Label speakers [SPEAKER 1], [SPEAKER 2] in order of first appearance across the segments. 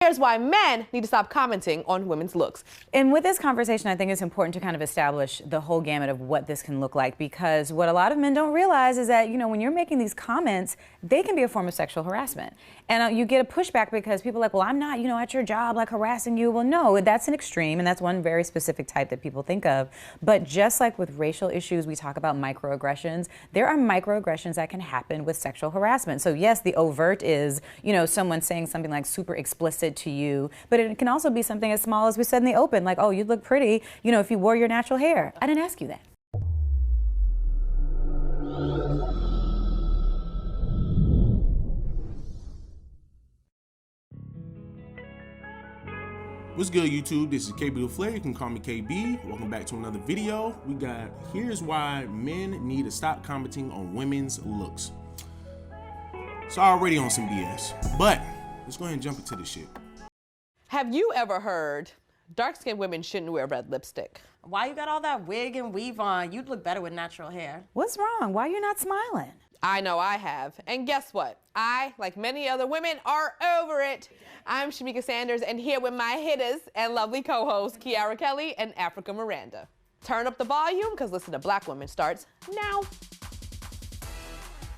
[SPEAKER 1] Here's why men need to stop commenting on women's looks.
[SPEAKER 2] And with this conversation, I think it's important to kind of establish the whole gamut of what this can look like, because what a lot of men don't realize is that, when you're making these comments, they can be a form of sexual harassment. And you get a pushback because people are like, well, I'm not, at your job, like harassing you. Well, no, that's an extreme, and that's one very specific type that people think of. But just like with racial issues, we talk about microaggressions. There are microaggressions that can happen with sexual harassment. So yes, the overt is, someone saying something like super explicit to you, but it can also be something as small as we said in the open, like, oh, you'd look pretty, if you wore your natural hair. I didn't ask you that.
[SPEAKER 3] What's good, YouTube? This is KB the Flair. You can call me KB. Welcome back to another video. We got here's why men need to stop commenting on women's looks. It's already on some BS, but let's go ahead and jump into this shit.
[SPEAKER 1] Have you ever heard dark-skinned women shouldn't wear red lipstick?
[SPEAKER 4] Why you got all that wig and weave on? You'd look better with natural hair.
[SPEAKER 2] What's wrong? Why you're not smiling?
[SPEAKER 1] I know I have. And guess what? I, like many other women, are over it. I'm Shamika Sanders, and here with my hitters and lovely co-hosts, Kiara Kelly and Africa Miranda. Turn up the volume, because Listen to Black Women starts now.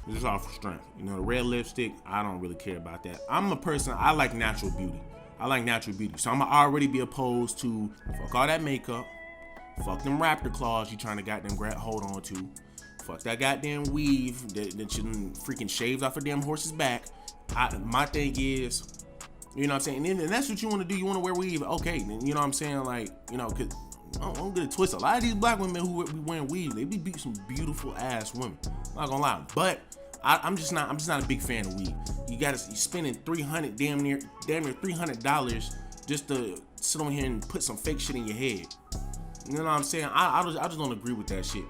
[SPEAKER 3] This is all for strength. The red lipstick, I don't really care about that. I'm a person, I like natural beauty. So I'm gonna already be opposed to fuck all that makeup, fuck them raptor claws you trying to goddamn hold on to, fuck that goddamn weave that you freaking shaved off a damn horse's back. My thing is, you know what I'm saying? And that's what you want to do. You want to wear weave, okay? Then you know what I'm saying? Like, cause don't get it twisted. A lot of these black women who be wearing weave, they be some beautiful ass women. I'm not gonna lie, but I'm just not a big fan of weave. You spending damn near $300 just to sit on here and put some fake shit in your head. You know what I'm saying? I just don't agree with that shit.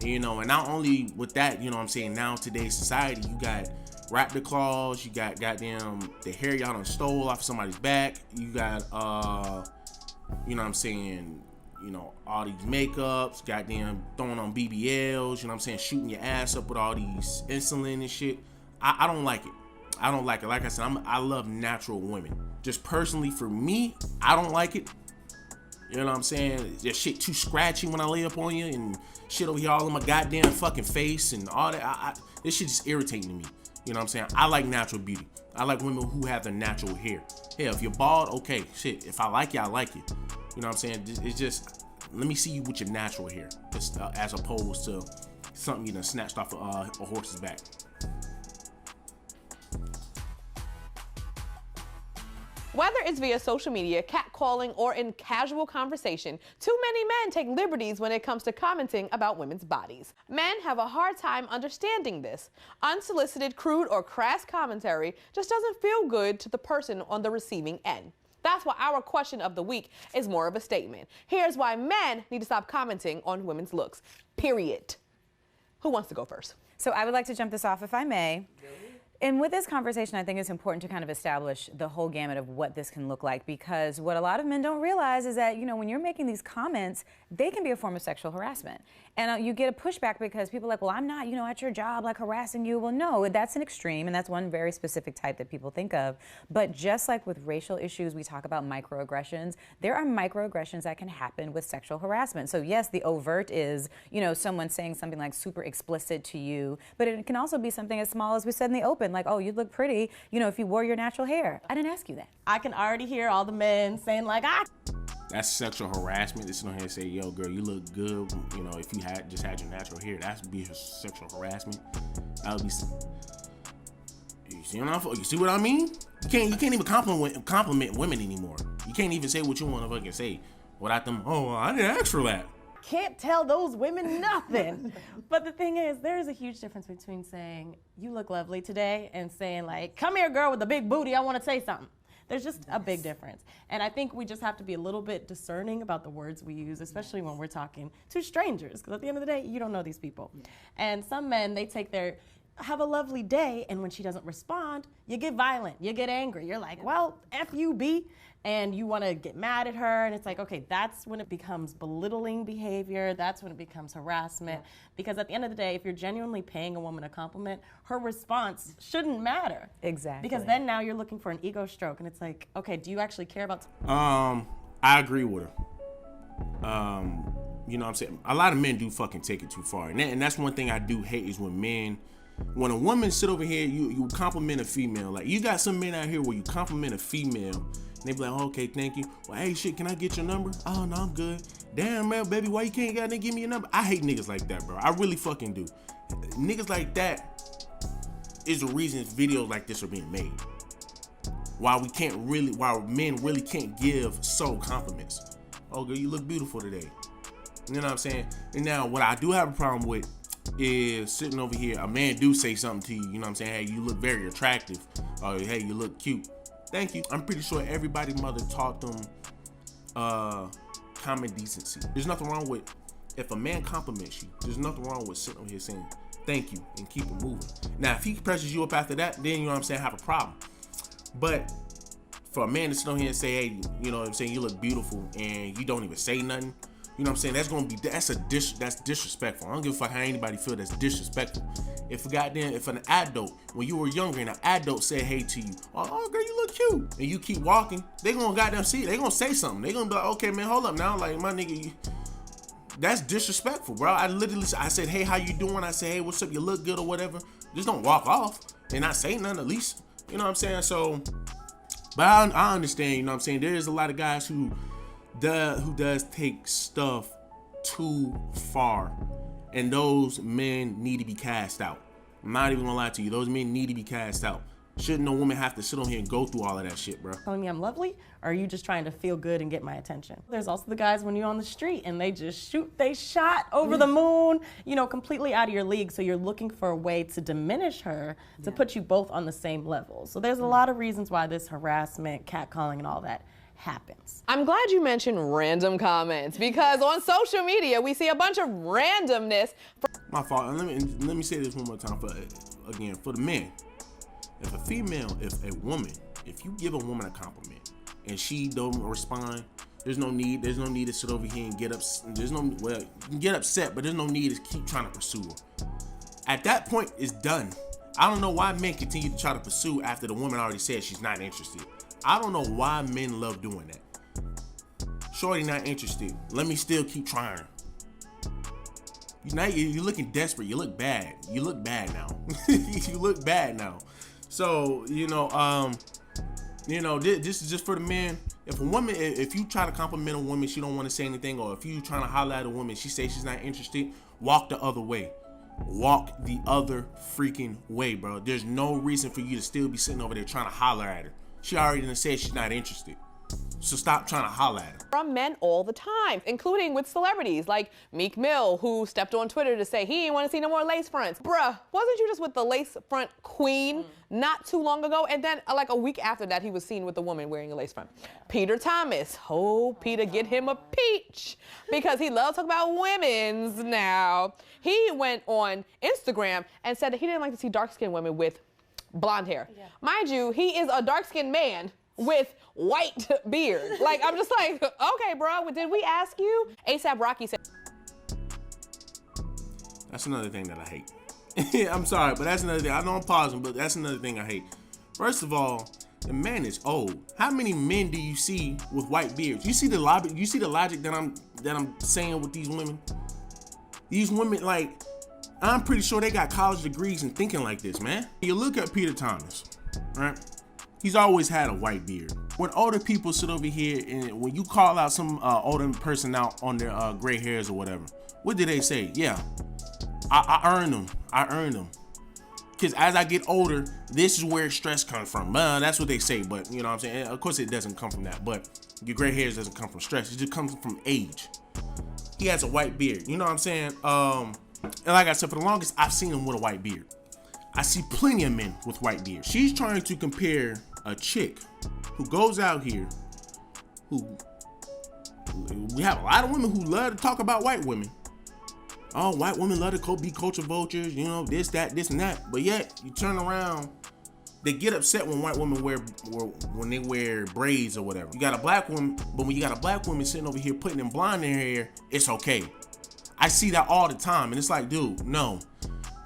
[SPEAKER 3] And not only with that, you know what I'm saying, now in today's society, you got raptor claws, you got goddamn the hair y'all done stole off somebody's back, you got you know what I'm saying, all these makeups, goddamn throwing on BBLs, you know what I'm saying, shooting your ass up with all these insulin and shit. I don't like it. I don't like it. Like I said, I love natural women. Just personally, for me, I don't like it. You know what I'm saying? That shit too scratchy when I lay up on you, and shit over here all in my goddamn fucking face and all that. This shit just irritating to me. You know what I'm saying? I like natural beauty. I like women who have the natural hair. Hell, if you're bald, okay, shit. If I like you, I like you. You know what I'm saying? It's just, let me see you with your natural hair, as opposed to something you done snatched off a horse's back.
[SPEAKER 1] Whether it's via social media, catcalling, or in casual conversation, too many men take liberties when it comes to commenting about women's bodies. Men have a hard time understanding this. Unsolicited, crude, or crass commentary just doesn't feel good to the person on the receiving end. That's why our question of the week is more of a statement. Here's why men need to stop commenting on women's looks. Period. Who wants to go first?
[SPEAKER 2] So I would like to jump this off, if I may. And with this conversation, I think it's important to kind of establish the whole gamut of what this can look like, because what a lot of men don't realize is that, when you're making these comments, they can be a form of sexual harassment. And you get a pushback because people are like, well, I'm not, at your job, like harassing you. Well, no, that's an extreme, and that's one very specific type that people think of. But just like with racial issues, we talk about microaggressions. There are microaggressions that can happen with sexual harassment. So yes, the overt is, someone saying something like super explicit to you, but it can also be something as small as we said in the open, like, oh, you'd look pretty, if you wore your natural hair. I didn't ask you that.
[SPEAKER 4] I can already hear all the men saying like,
[SPEAKER 3] That's sexual harassment. They sit on here and say, yo, girl, you look good. If you just had your natural hair, that'd be sexual harassment. That would be. You see what I mean? You can't even compliment women anymore. You can't even say what you want to fucking say without them. Oh, I didn't ask for that.
[SPEAKER 4] Can't tell those women nothing. But the thing is, there is a huge difference between saying, you look lovely today, and saying like, come here, girl with the big booty, I want to say something. There's just a big difference. And I think we just have to be a little bit discerning about the words we use, especially when we're talking to strangers. Because at the end of the day, you don't know these people. And some men, they take their have a lovely day, and when she doesn't respond, you get violent, you get angry. You're like, well, F you, B, and you want to get mad at her, and it's like, okay, that's when it becomes belittling behavior, that's when it becomes harassment, because at the end of the day, if you're genuinely paying a woman a compliment, her response shouldn't matter.
[SPEAKER 2] Exactly.
[SPEAKER 4] Because then now you're looking for an ego stroke, and it's like, okay, do you actually care about...
[SPEAKER 3] I agree with her. You know what I'm saying? A lot of men do fucking take it too far. And that's one thing I do hate is when a woman sit over here, you compliment a female. Like, you got some men out here where you compliment a female, and they be like, oh, okay, thank you. Well, hey, shit, can I get your number? Oh, no, I'm good. Damn, man, baby, why you can't goddamn give me your number? I hate niggas like that, bro. I really fucking do. Niggas like that is the reason videos like this are being made. While men really can't give subtle compliments. Oh, girl, you look beautiful today. You know what I'm saying? And now, what I do have a problem with is sitting over here, a man do say something to you, you know what I'm saying? Hey, you look very attractive. Or, hey, you look cute. Thank you. I'm pretty sure everybody mother taught them common decency. There's nothing wrong with, if a man compliments you, there's nothing wrong with sitting over here saying thank you and keep it moving. Now, if he presses you up after that, then, you know what I'm saying, have a problem. But for a man to sit on here and say, hey, you know what I'm saying, you look beautiful, and you don't even say nothing, you know what I'm saying, that's disrespectful. I don't give a fuck how anybody feel, that's disrespectful. If an adult, when you were younger and an adult said hey to you, oh girl, you look cute, and you keep walking, they gonna goddamn see it, they gonna say something. They gonna be like, okay man, hold up now, like my nigga, that's disrespectful, bro. I said, hey, how you doing? I said, hey, what's up, you look good or whatever. Just don't walk off and not say nothing at least. You know what I'm saying? So, but I understand, you know what I'm saying? There is a lot of guys who does take stuff too far, and those men need to be cast out. I'm not even gonna lie to you, those men need to be cast out. Shouldn't no woman have to sit on here and go through all of that shit, bro?
[SPEAKER 4] Telling me I'm lovely, or are you just trying to feel good and get my attention? There's also the guys when you're on the street and they just shoot they shot over the moon, you know, completely out of your league. So you're looking for a way to diminish her, to put you both on the same level. So there's a lot of reasons why this harassment, catcalling, and all that happens.
[SPEAKER 1] I'm glad you mentioned random comments, because on social media we see a bunch of randomness.
[SPEAKER 3] My fault. And let me say this one more time for the men. If you give a woman a compliment and she don't respond, there's no need to sit over here and get upset. You can get upset, but there's no need to keep trying to pursue her. At that point, it's done. I don't know why men continue to try to pursue after the woman already said she's not interested. I don't know why men love doing that. Shorty not interested. Let me still keep trying. You're looking desperate. You look bad. You look bad now. You look bad now. So, this is just for the men. If you try to compliment a woman, she don't want to say anything, or if you trying to holler at a woman, she says she's not interested, walk the other way. Walk the other freaking way, bro. There's no reason for you to still be sitting over there trying to holler at her. She already done said she's not interested. So stop trying to holler at her.
[SPEAKER 1] From men all the time, including with celebrities like Meek Mill, who stepped on Twitter to say he ain't want to see no more lace fronts. Bruh, wasn't you just with the lace front queen not too long ago? And then like a week after that, he was seen with a woman wearing a lace front. Peter Thomas, Peter, get him a peach, because he loves talking about women's now. He went on Instagram and said that he didn't like to see dark-skinned women with blonde hair. Yeah. Mind you, he is a dark-skinned man with white beard. Like, I'm just like, okay, bro, did we ask you? A$AP Rocky said.
[SPEAKER 3] That's another thing that I hate. I'm sorry, but that's another thing. I know I'm pausing, but that's another thing I hate. First of all, the man is old. How many men do you see with white beards? You see the logic that I'm saying with these women? These women, like, I'm pretty sure they got college degrees and thinking like this, man. You look at Peter Thomas, right? He's always had a white beard. When older people sit over here and when you call out some older person out on their gray hairs or whatever, what do they say? Yeah, I earned them. I earned them. Because as I get older, this is where stress comes from. That's what they say, but you know what I'm saying? Of course it doesn't come from that, but your gray hairs doesn't come from stress. It just comes from age. He has a white beard. You know what I'm saying? And like I said, for the longest, I've seen him with a white beard. I see plenty of men with white beards. She's trying to compare a chick who goes out here, we have a lot of women who love to talk about white women, Oh, white women love to be culture vultures, you know, this, and that. But yet, you turn around, they get upset when white women when they wear braids or whatever. You got a black woman, but when you got a black woman sitting over here putting them blonde in her hair, it's okay. I see that all the time, and it's like, dude, no.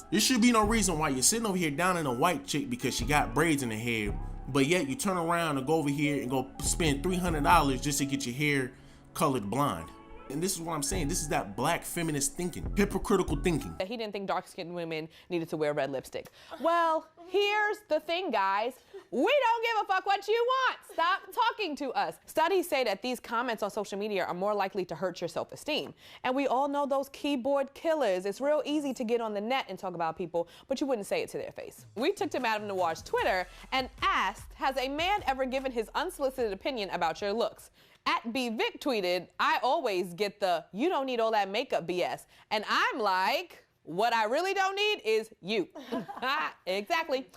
[SPEAKER 3] There should be no reason why you're sitting over here down in a white chick because she got braids in her hair, but yet you turn around and go over here and go spend $300 just to get your hair colored blonde. And this is what I'm saying. This is that black feminist thinking, hypocritical thinking.
[SPEAKER 1] He didn't think dark-skinned women needed to wear red lipstick. Well, here's the thing, guys. We don't give a fuck what you want. Stop talking to us. Studies say that these comments on social media are more likely to hurt your self-esteem. And we all know those keyboard killers. It's real easy to get on the net and talk about people, but you wouldn't say it to their face. We took to Madame Noir's Twitter and asked, has a man ever given his unsolicited opinion about your looks? @BVic tweeted, I always get the, you don't need all that makeup BS. And I'm like, what I really don't need is you. Exactly.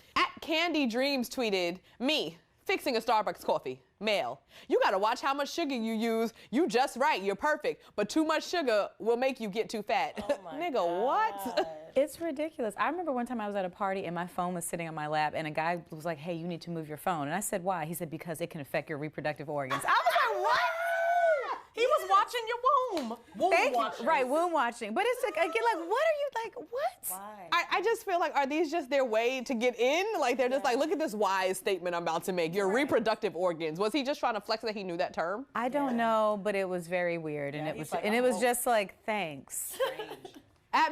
[SPEAKER 1] @Candy Dreams tweeted, me, fixing a Starbucks coffee, male. You gotta watch how much sugar you use. You just right, you're perfect. But too much sugar will make you get too fat.
[SPEAKER 4] Oh
[SPEAKER 1] Nigga, what?
[SPEAKER 2] It's ridiculous. I remember one time I was at a party and my phone was sitting on my lap and a guy was like, hey, you need to move your phone. And I said, why? He said, because it can affect your reproductive organs. I was like, what?
[SPEAKER 4] He was watching your womb.
[SPEAKER 2] Right, womb watching. But it's like, again, like, what are you, like, what?
[SPEAKER 4] Why?
[SPEAKER 1] I just feel like, are these just their way to get in? Like, they're just like, look at this wise statement I'm about to make. Your reproductive organs. Was he just trying to flex that he knew that term?
[SPEAKER 2] I don't know, but it was very weird. And it was just like, thanks.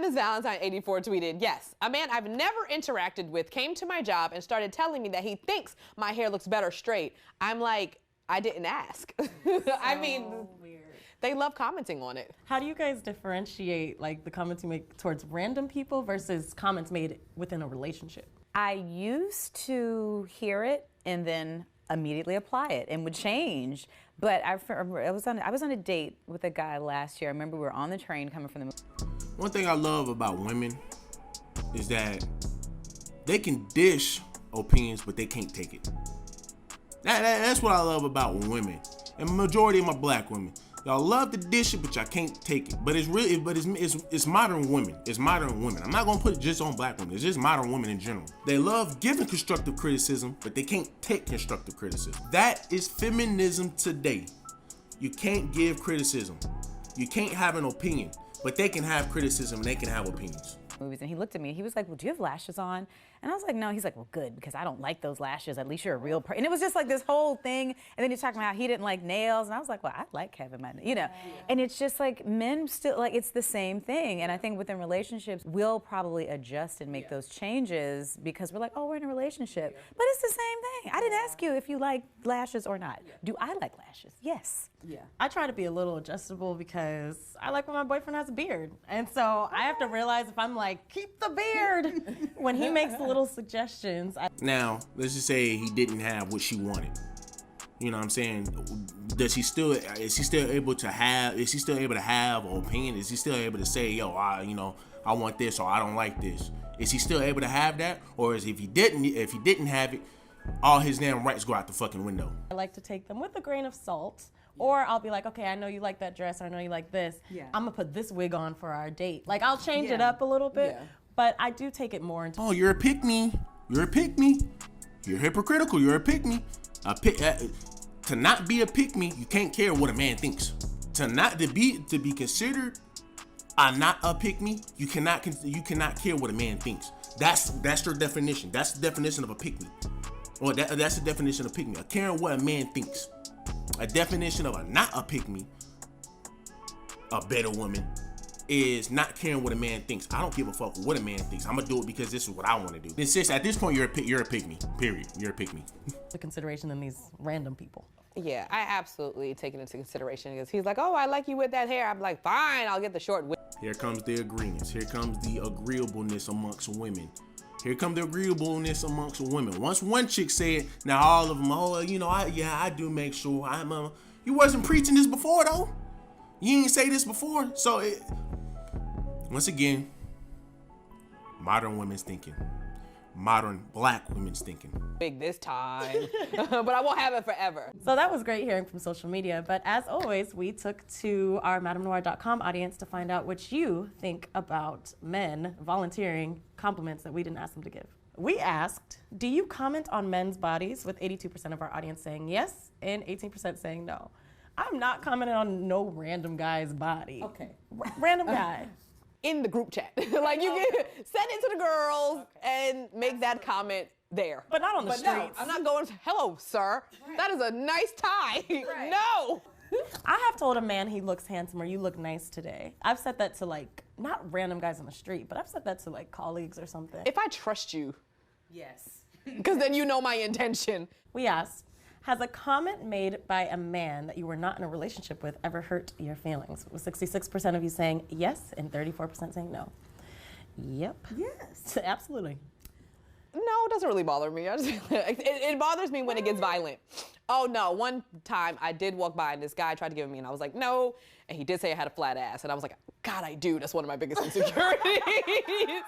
[SPEAKER 1] Ms. Valentine 84 tweeted, yes, a man I've never interacted with came to my job and started telling me that he thinks my hair looks better straight. I'm like, I didn't ask. I mean,
[SPEAKER 4] Weird.
[SPEAKER 1] they love commenting on it.
[SPEAKER 4] How do you guys differentiate like the comments you make towards random people versus comments made within a relationship?
[SPEAKER 2] I used to hear it and then immediately apply it and would change. But I was on a date with a guy last year. I remember we were on the train coming from the.
[SPEAKER 3] One thing I love about women is that they can dish opinions, but they can't take it. That's what I love about women, and majority of my black women. Y'all love to dish it, but y'all can't take it. But it's modern women. It's modern women. I'm not gonna put it just on black women. It's just modern women in general. They love giving constructive criticism, but they can't take constructive criticism. That is feminism today. You can't give criticism. You can't have an opinion, but they can have criticism and they can have opinions.
[SPEAKER 2] Movies, and he looked at me and he was like, well, do you have lashes on? And I was like, no. He's like, well, good, because I don't like those lashes. At least you're a real person. And it was just like this whole thing. And then he's talking about how he didn't like nails. And I was like, well, I like having my, you know. And it's just like men still, like, it's the same thing. And I think within relationships, we'll probably adjust and make those changes because we're like, oh, we're in a relationship. But it's the same thing. I didn't ask you if you like lashes or not. Do I like lashes? Yes.
[SPEAKER 4] Yeah. I try to be a little adjustable because I like when my boyfriend has a beard. And so I have to realize if I'm like, keep the beard, when he makes little suggestions.
[SPEAKER 3] Now, let's just say he didn't have what she wanted. You know what I'm saying? Is he still able to have an opinion? Is he still able to say, yo, I want this or I don't like this? Is he still able to have that? Or if he didn't have it, all his damn rights go out the fucking window?
[SPEAKER 4] I like to take them with a grain of salt. Or I'll be like, okay, I know you like that dress, or I know you like this. Yeah. I'm gonna put this wig on for our date. Like, I'll change it up a little bit, but I do take it more into.
[SPEAKER 3] Oh, you're a pick-me. You're a pick-me. You're hypocritical. You're a pick-me. To not be a pick-me, you can't care what a man thinks. To be considered not a pick-me, you cannot care what a man thinks. That's your definition. That's the definition of a pick-me. Or that's the definition of pick-me. Caring what a man thinks. A definition of not a pick-me, a better woman, is not caring what a man thinks. I don't give a fuck what a man thinks. I'm gonna do it because this is what I want to do. Then sis, at this point, you're a pick-me. Period. You're a pick-me.
[SPEAKER 4] The consideration in these random people.
[SPEAKER 1] Yeah, I absolutely take it into consideration because he's like, oh, I like you with that hair. I'm like, fine, I'll get the short wig.
[SPEAKER 3] Here comes the agreements. Here comes the agreeableness amongst women. Here come the agreeableness amongst women. Once one chick said, now all of them, I do make sure you wasn't preaching this before though. You ain't say this before. So once again, modern women's thinking. modern black women's thinking.
[SPEAKER 1] Big this time, but I won't have it forever.
[SPEAKER 4] So that was great hearing from social media, but as always, we took to our MadameNoir.com audience to find out what you think about men volunteering compliments that we didn't ask them to give. We asked, do you comment on men's bodies, with 82% of our audience saying yes and 18% saying no. I'm not commenting on no random guy's body.
[SPEAKER 1] Okay.
[SPEAKER 4] Random guy.
[SPEAKER 1] In the group chat. Like you can send it to the girls and make that comment there.
[SPEAKER 4] But not on the streets.
[SPEAKER 1] No, I'm not going, hello, sir. That is a nice tie. No.
[SPEAKER 4] I have told a man he looks handsome or you look nice today. I've said that to like, not random guys on the street, but I've said that to like colleagues or something.
[SPEAKER 1] If I trust you.
[SPEAKER 2] Yes.
[SPEAKER 1] Because then you know my intention.
[SPEAKER 4] We asked, has a comment made by a man that you were not in a relationship with ever hurt your feelings? With 66% of you saying yes and 34% saying no. Yep.
[SPEAKER 2] Yes.
[SPEAKER 4] Absolutely.
[SPEAKER 1] No, it doesn't really bother me. It bothers me when it gets violent. Oh no, one time I did walk by and this guy tried to give me and I was like, no. And he did say I had a flat ass. And I was like, God, I do. That's one of my biggest insecurities.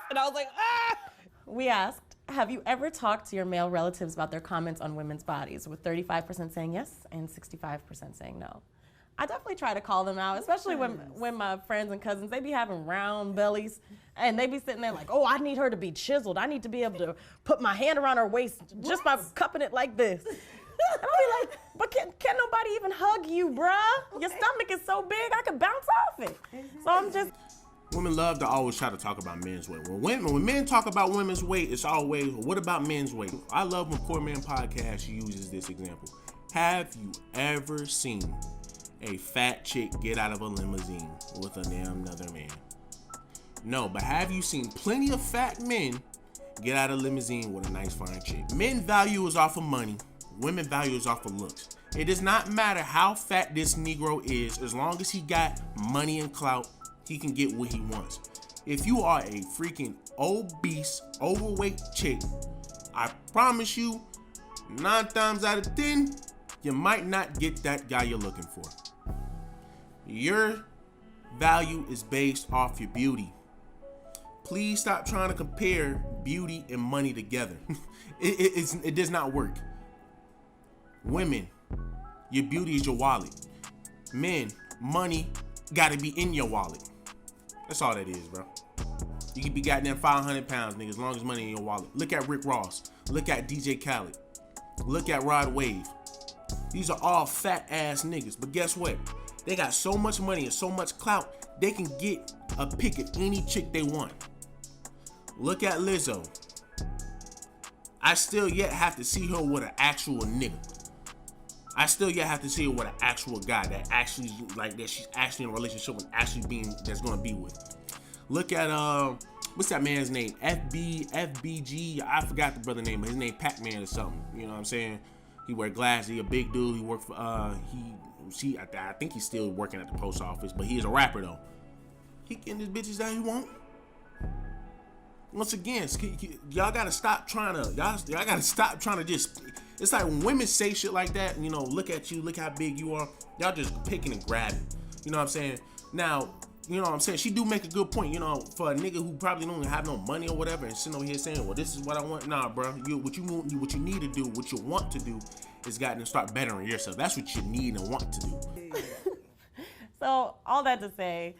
[SPEAKER 1] And I was like, ah.
[SPEAKER 4] We asked, have you ever talked to your male relatives about their comments on women's bodies? With 35% saying yes and 65% saying no. I definitely try to call them out, especially when my friends and cousins, they be having round bellies and they be sitting there like, oh, I need her to be chiseled. I need to be able to put my hand around her waist just by cupping it like this. And I'll be like, but can nobody even hug you, bruh? Your stomach is so big, I could bounce off it. So I'm just...
[SPEAKER 3] Women love to always try to talk about men's weight. When men talk about women's weight, it's always, what about men's weight? I love when Poor Man Podcast uses this example. Have you ever seen a fat chick get out of a limousine with a damn another man? No, but have you seen plenty of fat men get out of a limousine with a nice fine chick? Men value is off of money. Women value is off of looks. It does not matter how fat this Negro is, as long as he got money and clout, he can get what he wants. If you are a freaking obese, overweight chick, I promise you, 9 times out of 10, you might not get that guy you're looking for. Your value is based off your beauty. Please stop trying to compare beauty and money together. It does not work. Women, your beauty is your wallet. Men, money gotta be in your wallet. That's all that is, bro. You can be goddamn 500 pounds, nigga, as long as money in your wallet. Look at Rick Ross. Look at DJ Khaled. Look at Rod Wave. These are all fat ass niggas, but guess what? They got so much money and so much clout, they can get a pick at any chick they want. Look at Lizzo. I still yet have to see her with an actual nigga. I still yet have to see her with an actual guy that actually, like, that she's actually in a relationship with, actually being, that's gonna be with. Look at, what's that man's name? FBG, I forgot the brother name, but his name Pac-Man or something. You know what I'm saying? He wear glasses, he a big dude, he worked for, I think he's still working at the post office, but he is a rapper though. He getting his bitches that he want. Once again, y'all gotta stop trying to just, it's like when women say shit like that, you know, look at you, look how big you are, y'all just picking and grabbing. You know what I'm saying? Now, you know what I'm saying? She do make a good point, you know, for a nigga who probably don't have no money or whatever and sitting over here saying, well, this is what I want. Nah, bro, what you need to do, what you want to do is gotta start bettering yourself. That's what you need and want to do.
[SPEAKER 4] So all that to say,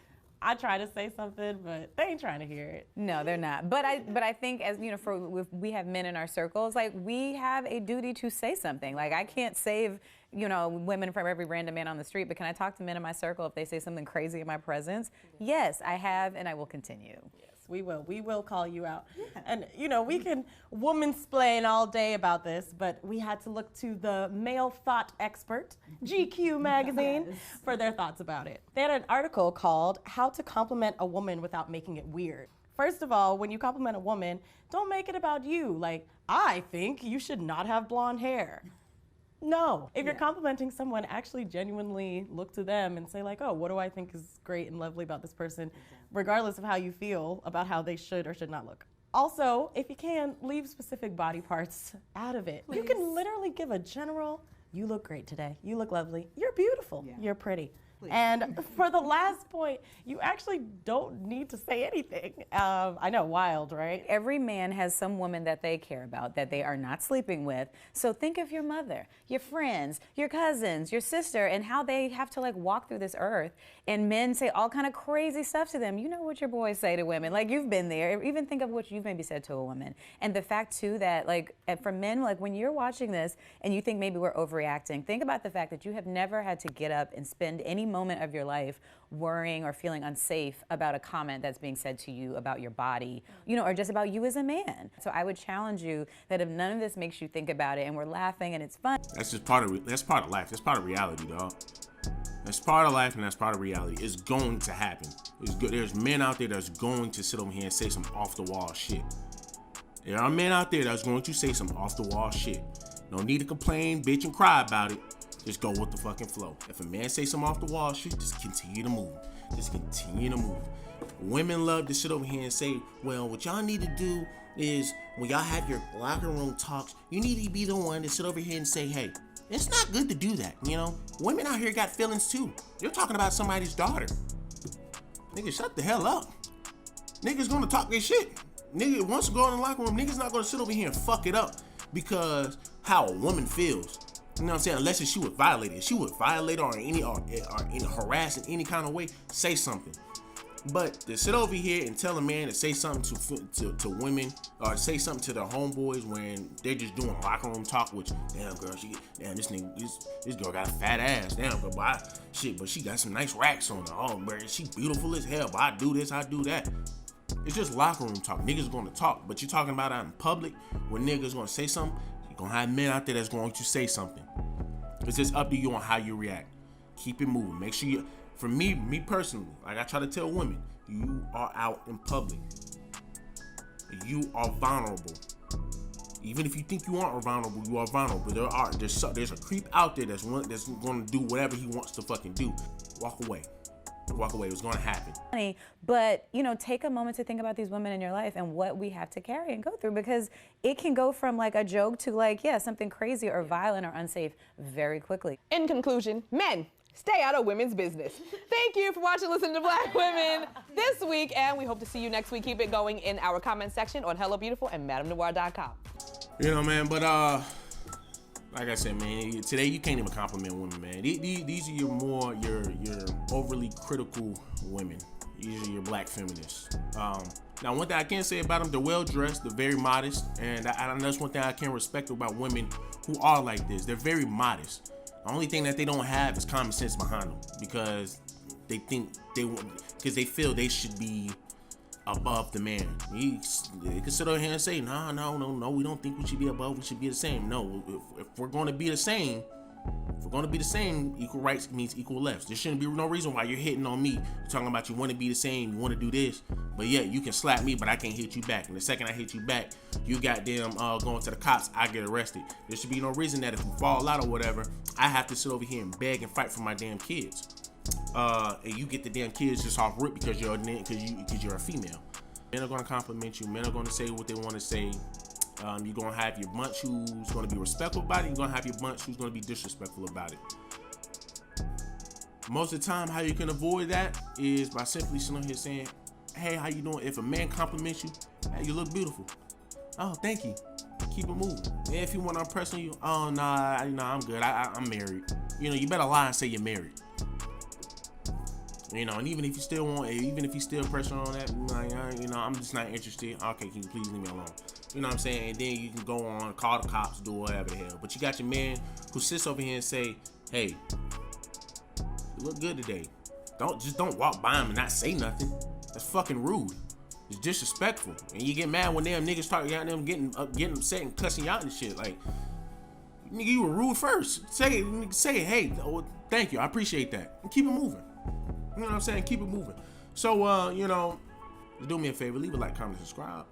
[SPEAKER 4] I try to say something, but they ain't trying to hear it.
[SPEAKER 2] No, they're not. But I think, as you know, we have men in our circles, like, we have a duty to say something. Like, I can't save, you know, women from every random man on the street, but can I talk to men in my circle if they say something crazy in my presence? Yes, I have, and I will continue.
[SPEAKER 4] Yes, we will. We will call you out. Yeah. And, you know, we can woman-splain all day about this, but we had to look to the male thought expert, GQ magazine, for their thoughts about it. They had an article called How to Compliment a Woman Without Making It Weird. First of all, when you compliment a woman, don't make it about you. Like, I think you should not have blonde hair. No. If you're complimenting someone, actually genuinely look to them and say, like, oh, what do I think is great and lovely about this person, regardless of how you feel about how they should or should not look. Also, if you can, leave specific body parts out of it. Please. You can literally give a general, you look great today, you look lovely, you're beautiful, you're pretty. And for the last point, you actually don't need to say anything. I know, wild, right?
[SPEAKER 2] Every man has some woman that they care about that they are not sleeping with. So think of your mother, your friends, your cousins, your sister, and how they have to like walk through this earth. And men say all kind of crazy stuff to them. You know what your boys say to women. Like, you've been there. Even think of what you've maybe said to a woman. And the fact too that like for men, like when you're watching this and you think maybe we're overreacting, think about the fact that you have never had to get up and spend any moment of your life worrying or feeling unsafe about a comment that's being said to you about your body, you know, or just about you as a man. So I would challenge you that if none of this makes you think about it and we're laughing and it's fun.
[SPEAKER 3] That's just part of life. That's part of reality, dog. That's part of life and that's part of reality. It's going to happen. It's good. There's men out there that's going to sit over here and say some off the wall shit. There are men out there that's going to say some off the wall shit. No need to complain, bitch, and cry about it. Just go with the fucking flow. If a man say some off the wall shit, just continue to move. Just continue to move. Women love to sit over here and say, well, what y'all need to do is when y'all have your locker room talks, you need to be the one to sit over here and say, hey, it's not good to do that, you know? Women out here got feelings too. You're talking about somebody's daughter. Nigga, shut the hell up. Niggas gonna talk their shit. Nigga, once you go in the locker room, niggas not gonna sit over here and fuck it up because how a woman feels. You know what I'm saying? Unless she was violated. If she was violated or harassed in any kind of way, say something. But to sit over here and tell a man to say something to women or say something to their homeboys when they're just doing locker room talk, which damn girl, this girl got a fat ass, damn girl, but she got some nice racks on her. Oh, man, she beautiful as hell, but I do this, I do that. It's just locker room talk. Niggas gonna talk, but you're talking about out in public where niggas gonna say something. You're gonna have men out there that's going to say something. It's just up to you on how you react. Keep it moving. Make sure you. For me personally, like I try to tell women, you are out in public. You are vulnerable. Even if you think you aren't vulnerable, you are vulnerable. There's a creep out there that's going to do whatever he wants to fucking do. Walk away. Walk away. It's going to happen.
[SPEAKER 2] But, you know, take a moment to think about these women in your life and what we have to carry and go through, because it can go from like a joke to like, yeah, something crazy or violent or unsafe very quickly.
[SPEAKER 1] In conclusion, men, stay out of women's business. Thank you for watching Listen to Black Women this week, and we hope to see you next week. Keep it going in our comment section on Hello Beautiful and MadameNoir.com.
[SPEAKER 3] You know, man, but like I said, man, today you can't even compliment women, man. These are your overly critical women. These are your black feminists. Now, one thing I can say about them, they're well dressed, they're very modest, and that's one thing I can respect about women who are like this. They're very modest. The only thing that they don't have is common sense behind them, because they think because they feel they should be above the man. They can sit over here and say, no, we don't think we should be above, we should be the same. No, if we're going to be the same, equal rights means equal lefts. There shouldn't be no reason why you're hitting on me. You're talking about you want to be the same, you want to do this, but yeah, you can slap me, but I can't hit you back. And the second I hit you back, you goddamn going to the cops, I get arrested. There should be no reason that if we fall out or whatever, I have to sit over here and beg and fight for my damn kids. And you get the damn kids just off rip because you're a female. Men are gonna compliment you. Men are gonna say what they want to say. You're gonna have your bunch who's gonna be respectful about it. You're gonna have your bunch who's gonna be disrespectful about it. Most of the time, how you can avoid that is by simply sitting here saying, "Hey, how you doing?" If a man compliments you, "Hey, you look beautiful." "Oh, thank you." Keep it moving. And if he want to impress on you, "Oh, nah, I'm good. I'm married." You know, you better lie and say you're married. You know, and even if you still pressing on that, you know, I'm just not interested. Okay, can you please leave me alone? You know what I'm saying? And then you can go on, call the cops, do whatever the hell. But you got your man who sits over here and say, "Hey, you look good today." Don't walk by him and not say nothing. That's fucking rude. It's disrespectful. And you get mad when them niggas start getting upset and cussing you out and shit. Like, nigga, you were rude first. Say, "Hey, thank you, I appreciate that," and keep it moving. You know what I'm saying? Keep it moving. So, you know, do me a favor, leave a like, comment, subscribe.